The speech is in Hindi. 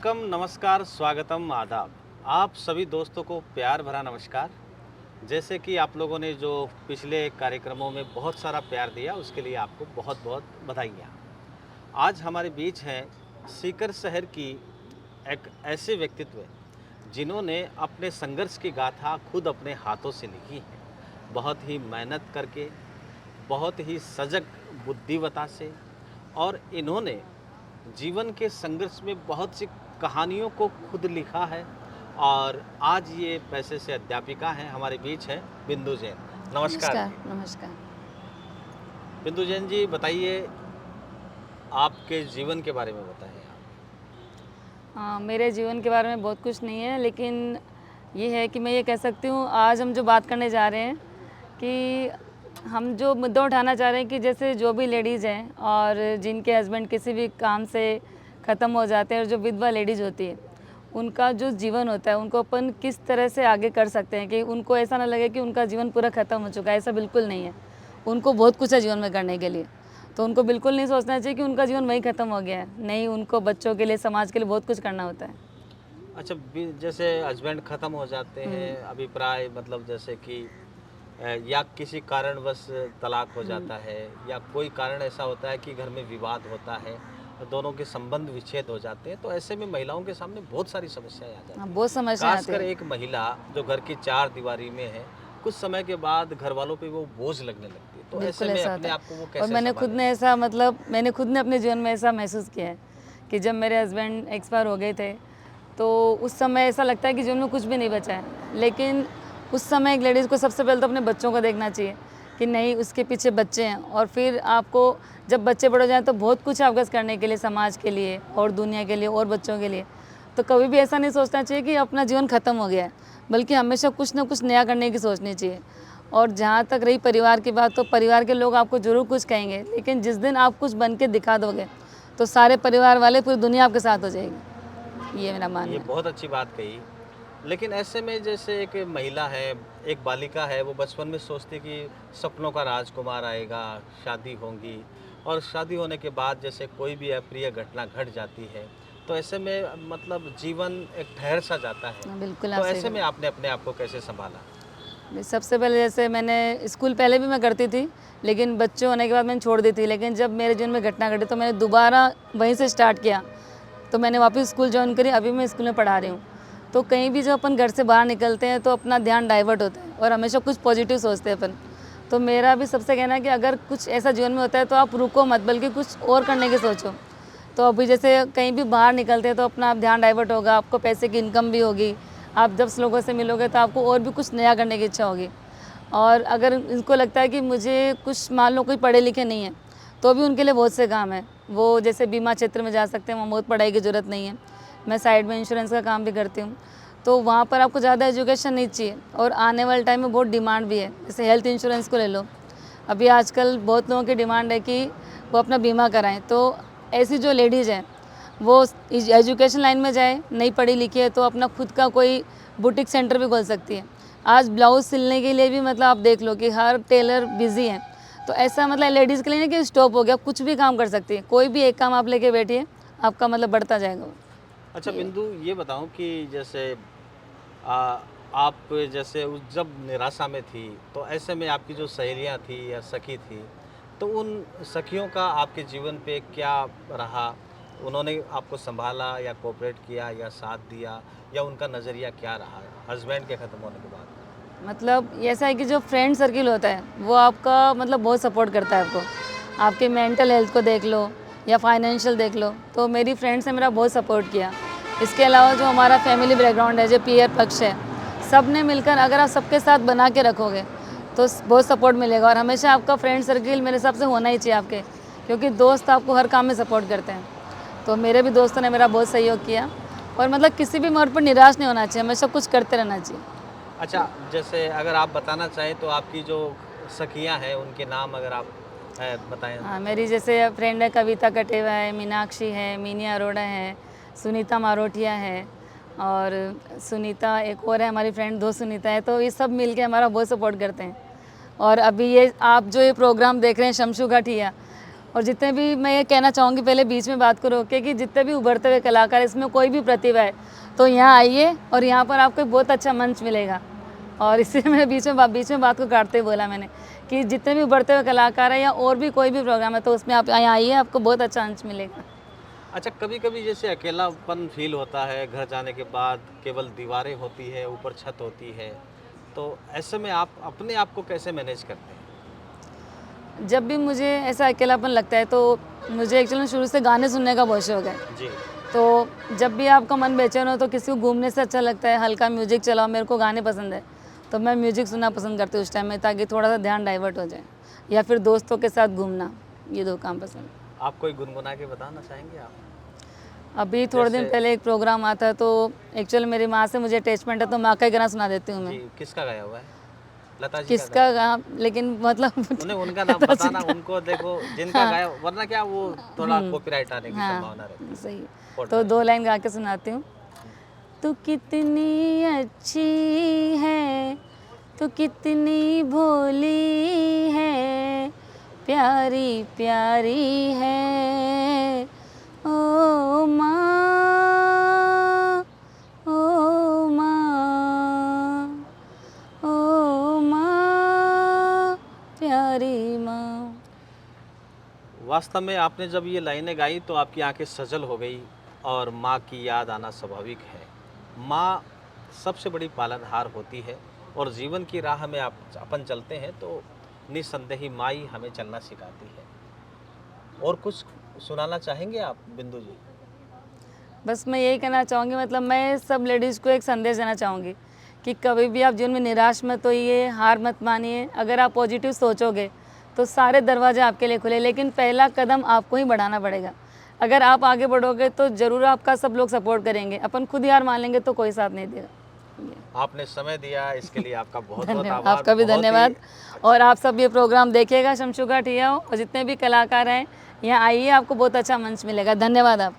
वेलकम, नमस्कार, स्वागतम, आदाब। आप सभी दोस्तों को प्यार भरा नमस्कार। जैसे कि आप लोगों ने जो पिछले कार्यक्रमों में बहुत सारा प्यार दिया, उसके लिए आपको बहुत-बहुत बधाइयाँ। आज हमारे बीच हैं सीकर शहर की एक ऐसे व्यक्तित्व जिन्होंने अपने संघर्ष की गाथा खुद अपने हाथों से लिखी है। बहुत ही मेहनत करके, बहुत ही सजग बुद्धिमत्ता से, और इन्होंने जीवन के संघर्ष में बहुत सी कहानियों को खुद लिखा है। और आज ये पैसे से अध्यापिका हैं, हमारे बीच हैं बिंदु जैन। नमस्कार नमस्कार, जी। नमस्कार। बिंदु जैन जी, बताइए, आपके जीवन के बारे में बताइए आप। मेरे जीवन के बारे में बहुत कुछ नहीं है, लेकिन ये है कि मैं ये कह सकती हूँ, आज हम जो बात करने जा रहे हैं कि हम जो मुद्दा उठाना चाह रहे हैं कि जैसे जो भी लेडीज़ हैं और जिनके हस्बैंड किसी भी काम से ख़त्म हो जाते हैं, और जो विधवा लेडीज़ होती है, उनका जो जीवन होता है, उनको अपन किस तरह से आगे कर सकते हैं कि उनको ऐसा ना लगे कि उनका जीवन पूरा ख़त्म हो चुका है। ऐसा बिल्कुल नहीं है। उनको बहुत कुछ है जीवन में करने के लिए। तो उनको बिल्कुल नहीं सोचना चाहिए कि उनका जीवन वहीं ख़त्म हो गया है। नहीं, उनको बच्चों के लिए, समाज के लिए बहुत कुछ करना होता है। अच्छा, जैसे हस्बैंड ख़त्म हो जाते हैं, अभिप्राय मतलब जैसे कि या किसी कारणवश तलाक हो जाता है, या कोई कारण ऐसा होता है कि घर में विवाद होता है, दोनों के संबंध विच्छेद हो जाते हैं, तो ऐसे में महिलाओं के सामने बहुत सारी समस्याएं आ जाती हाँ, हैं। बहुत समस्या आती खासकर है। एक महिला जो घर की चार दीवारी में है, कुछ समय के बाद घर वालों पे वो बोझ लगने लगती है, तो ऐसे बिल्कुल में ऐसा अपने होता है। आप को वो और कैसे संभाले? मैंने खुद ने अपने जीवन में ऐसा महसूस किया है कि जब मेरे हस्बैंड एक्सपायर हो गए थे, तो उस समय ऐसा लगता है कि जीवन में कुछ भी नहीं बचा है। लेकिन उस समय एक लेडीज़ को सबसे पहले तो अपने बच्चों को देखना चाहिए कि नहीं, उसके पीछे बच्चे हैं, और फिर आपको जब बच्चे बड़े हो जाएँ तो बहुत कुछ है आपके पास करने के लिए, समाज के लिए और दुनिया के लिए और बच्चों के लिए। तो कभी भी ऐसा नहीं सोचना चाहिए कि अपना जीवन ख़त्म हो गया है, बल्कि हमेशा कुछ ना कुछ नया करने की सोचनी चाहिए। और जहाँ तक रही परिवार की बात, तो परिवार के लोग आपको ज़रूर कुछ कहेंगे, लेकिन जिस दिन आप कुछ बन के दिखा दोगे, तो सारे परिवार वाले, पूरी दुनिया आपके साथ हो जाएगी। ये मेरा ये मानना है। बहुत अच्छी बात कही। लेकिन ऐसे में जैसे एक महिला है, एक बालिका है, वो बचपन में सोचती कि सपनों का राजकुमार आएगा, शादी होंगी, और शादी होने के बाद जैसे कोई भी अप्रिय घटना घट जाती है, तो ऐसे में मतलब जीवन एक ठहर सा जाता है। हाँ, बिल्कुल आप तो सही ऐसे कह में आपने अपने आप को कैसे संभाला? सबसे पहले जैसे मैंने स्कूल पहले भी मैं करती थी, लेकिन बच्चे होने के बाद मैंने छोड़ दी थी। लेकिन जब मेरे जीवन में घटना घटी, तो मैंने दोबारा वहीं से स्टार्ट किया। तो मैंने वापस स्कूल जॉइन करी, अभी मैं स्कूल में पढ़ा रही हूँ। तो कहीं भी जब अपन घर से बाहर निकलते हैं, तो अपना ध्यान डाइवर्ट होता है और हमेशा कुछ पॉजिटिव सोचते हैं अपन। तो मेरा भी सबसे कहना है कि अगर कुछ ऐसा जीवन में होता है, तो आप रुको मत, बल्कि कुछ और करने की सोचो। तो अभी जैसे कहीं भी बाहर निकलते हैं, तो अपना आप ध्यान डाइवर्ट होगा, आपको पैसे की इनकम भी होगी। आप जब लोगों से मिलोगे, तो आपको और भी कुछ नया करने की इच्छा होगी। और अगर इनको लगता है कि मुझे कुछ, मान लो कोई पढ़े लिखे नहीं है, तो भी उनके लिए बहुत से काम है। वो जैसे बीमा क्षेत्र में जा सकते हैं, वहाँ बहुत पढ़ाई की ज़रूरत नहीं है। मैं साइड में इंश्योरेंस का काम भी करती हूँ। तो वहाँ पर आपको ज़्यादा एजुकेशन नहीं चाहिए, और आने वाले टाइम में बहुत डिमांड भी है। जैसे हेल्थ इंश्योरेंस को ले लो, अभी आजकल बहुत लोगों की डिमांड है कि वो अपना बीमा कराएं। तो ऐसी जो लेडीज़ हैं, वो एजुकेशन लाइन में जाए, नहीं पढ़ी लिखी है, तो अपना खुद का कोई बुटीक सेंटर भी खोल सकती है। आज ब्लाउज़ सिलने के लिए भी मतलब आप देख लो कि हर टेलर बिज़ी है। तो ऐसा मतलब लेडीज़ के लिए नहीं कि स्टॉप हो गया, कुछ भी काम कर सकती है। कोई भी एक काम आप लेके बैठिए, आपका मतलब बढ़ता जाएगा वो। अच्छा ये बिंदु, ये बताऊं कि जैसे आ, आप जैसे जब निराशा में थी, तो ऐसे में आपकी जो सहेलियां थी या सखी थी, तो उन सखियों का आपके जीवन पे क्या रहा? उन्होंने आपको संभाला, या कोऑपरेट किया, या साथ दिया, या उनका नज़रिया क्या रहा हस्बैंड के ख़त्म होने के बाद? मतलब ये ऐसा है कि जो फ्रेंड सर्किल होता है, वो आपका मतलब बहुत सपोर्ट करता है आपको। आपके मेंटल हेल्थ को देख लो या फाइनेंशियल देख लो, तो मेरी फ्रेंड्स ने मेरा बहुत सपोर्ट किया। इसके अलावा जो हमारा फैमिली बैकग्राउंड है, जो पीयर पक्ष है, सब ने मिलकर अगर आप सबके साथ बना के रखोगे, तो बहुत सपोर्ट मिलेगा। और हमेशा आपका फ्रेंड सर्किल मेरे हिसाब से होना ही चाहिए आपके, क्योंकि दोस्त आपको हर काम में सपोर्ट करते हैं। तो मेरे भी दोस्तों ने मेरा बहुत सहयोग किया, और मतलब किसी भी मोड़ पर निराश नहीं होना चाहिए, हमेशा कुछ करते रहना चाहिए। अच्छा, जैसे अगर आप बताना चाहें तो आपकी जो सखियां हैं, उनके नाम अगर आप बताएं। हाँ, मेरी जैसे फ्रेंड है, कविता कटेवा है, मीनाक्षी है, मिनी अरोड़ा है, सुनीता मारोटिया है, और सुनीता एक और है हमारी फ्रेंड, दो सुनीता है। तो ये सब मिलके हमारा बहुत सपोर्ट करते हैं। और अभी ये आप जो ये प्रोग्राम देख रहे हैं, शमशू घाटिया, और जितने भी, मैं ये कहना चाहूँगी पहले बीच में बात को रोक के, कि जितने भी उभरते हुए कलाकार, इसमें कोई भी प्रतिभा है तो यहाँ आइए और यहाँ पर आपको एक बहुत अच्छा मंच मिलेगा। और इसलिए मैंने बीच में बात को काटते हुए बोला मैंने कि जितने भी उभरते हुए कलाकार हैं या और भी कोई भी प्रोग्राम है तो उसमें आप यहाँ आइए, आपको बहुत अच्छा मंच मिलेगा। अच्छा, कभी कभी जैसे अकेलापन फील होता है, घर जाने के बाद केवल दीवारें होती है, ऊपर छत होती है, तो ऐसे में आप अपने आप को कैसे मैनेज करते हैं? जब भी मुझे ऐसा अकेलापन लगता है तो मुझे एक्चुअली शुरू से गाने सुनने का बहुत शौक है। जी। तो जब भी आपका मन बेचैन हो तो किसी को घूमने से अच्छा लगता है हल्का म्यूजिक चलाओ, मेरे को गाने पसंद है तो मैं म्यूजिक सुनना पसंद करती हूँ उस टाइम में, ताकि थोड़ा सा ध्यान डाइवर्ट हो जाए, या फिर दोस्तों के साथ घूमना, ये 2 काम पसंद है। आप कोई गुनगुना के बताना चाहेंगे आप? अभी थोड़े दिन जैसे- पहले एक प्रोग्राम आता है तो एक्चुअली मेरी माँ से मुझे अटैचमेंट है तो माँ का ही गाना सुना देती हूँ मैं। जी, किसका गाया हुआ है? लता जी का किसका गा, लेकिन मतलब गाया? उन्हें उनका नाम बताना, उनको देखो जिनका हाँ। गाया, वरना क्या वो थोड़ा कॉपीराइट आने की संभावना हाँ रहती है। सही है। और तो 2 लाइन गा के सुनाती हूँ। तू कितनी अच्छी है, तू कितनी भोली है, प्यारी प्यारी है ओ माँ, ओ माँ, ओ माँ, प्यारी माँ। वास्तव में आपने जब ये लाइनें गाई तो आपकी आंखें सजल हो गई और माँ की याद आना स्वाभाविक है। माँ सबसे बड़ी पालनहार होती है और जीवन की राह में अपन चलते हैं तो निस्संदेही माँ ही हमें चलना सिखाती है। और कुछ सुनाना चाहेंगे आप बिंदु जी? बस मैं यही कहना चाहूँगी, मतलब मैं सब लेडीज़ को एक संदेश देना चाहूँगी कि कभी भी आप जीवन में निराश मत होइए, हार मत मानिए। अगर आप पॉजिटिव सोचोगे तो सारे दरवाजे आपके लिए खुले, लेकिन पहला कदम आपको ही बढ़ाना पड़ेगा। अगर आप आगे बढ़ोगे तो ज़रूर आपका सब लोग सपोर्ट करेंगे, अपन खुद ही हार मान लेंगे तो कोई साथ नहीं देगा। आपने समय दिया इसके लिए आपका बहुत बहुत धन्यवाद, आभार। आपका भी बहुत ही- धन्यवाद। और आप सब ये प्रोग्राम देखिएगा, शमशुगा ठिया और जितने भी कलाकार हैं यहाँ आइए, आपको बहुत अच्छा मंच मिलेगा। धन्यवाद आप।